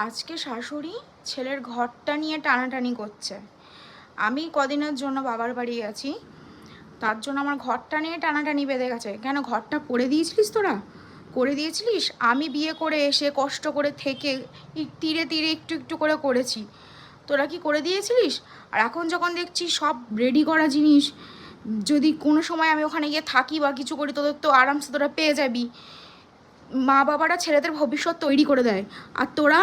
আজকে শাশুড়ি ছেলের ঘরটা নিয়ে টানাটানি করছে। আমি কদিনের জন্য বাবার বাড়ি গেছি, তার জন্য আমার ঘরটা নিয়ে টানাটানি বেঁধে গেছে। কেন ঘরটা করে দিয়েছিলিস তোরা? করে দিয়েছিলিস? আমি বিয়ে করে এসে কষ্ট করে থেকে ধীরে ধীরে একটু একটু করে করেছি, তোরা কি করে দিয়েছিলিস? আর এখন যখন দেখছি সব রেডি করা জিনিস, যদি কোনো সময় আমি ওখানে গিয়ে থাকি বা কিছু করি, তোদের তো আরামসে তোরা পেয়ে যাবি। মা বাবারা ছেলেদের ভবিষ্যৎ তৈরি করে দেয়, আর তোরা,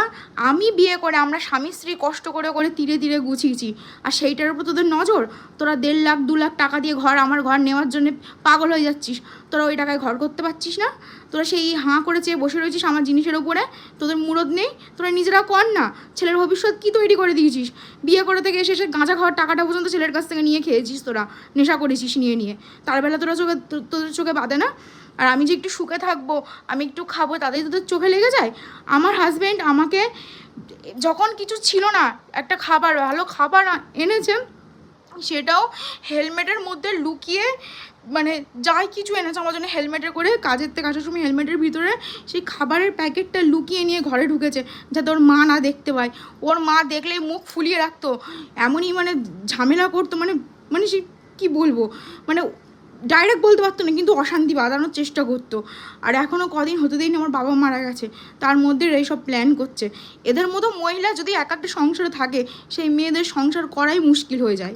আমি বিয়ে করে আমরা স্বামী স্ত্রী কষ্ট করে করে ধীরে ধীরে গুছিয়েছি, আর সেইটার উপর তোদের নজর। তোরা 1.5 লাখ 2 লাখ টাকা দিয়ে আমার ঘর নেওয়ার জন্য পাগল হয়ে যাচ্ছিস। তোরা ওই টাকায় ঘর করতে পারছিস না। তোরা সেই হাঁ করে চেয়ে বসে রয়েছিস আমার জিনিসের উপরে। তোদের মুরদ নেই, তোরা নিজেরা কর না। ছেলের ভবিষ্যৎ কি তৈরি করে দিয়েছিস? বিয়ে করে থেকে এসে গাঁজা খাওয়ার টাকাটা পর্যন্ত ছেলের কাছ থেকে নিয়ে খেয়েছিস, তোরা নেশা করেছিস নিয়ে নিয়ে। তার বেলা তোদের চোখে বাঁধে না? আর আমি যে একটু সুখে থাকবো, আমি একটু খাবো, তাতেই তোদের চোখে লেগে যায়। আমার হাজব্যান্ড আমাকে যখন কিছু ছিল না, একটা খাবার, ভালো খাবার এনেছে, সেটাও হেলমেটের মধ্যে লুকিয়ে, মানে যাই কিছু এনেছে আমার জন্য হেলমেটের করে, কাজের থেকে আসার সময় হেলমেটের ভিতরে সেই খাবারের প্যাকেটটা লুকিয়ে নিয়ে ঘরে ঢুকেছে, যাতে ওর মা না দেখতে পায়। ওর মা দেখলেই মুখ ফুলিয়ে রাখতো, এমনই মানে ঝামেলা করতো, মানে মানে সে কী বলবো, মানে ডাইরেক্ট বলতে পারতো না, কিন্তু অশান্তি বাঁধানোর চেষ্টা করতো। আর এখনও কদিন হতে দিন আমার বাবা মারা গেছে, তার মধ্যে এইসব প্ল্যান করছে। এদের মতো মহিলা যদি এক একটা সংসারে থাকে, সেই মেয়েদের সংসার করাই মুশকিল হয়ে যায়।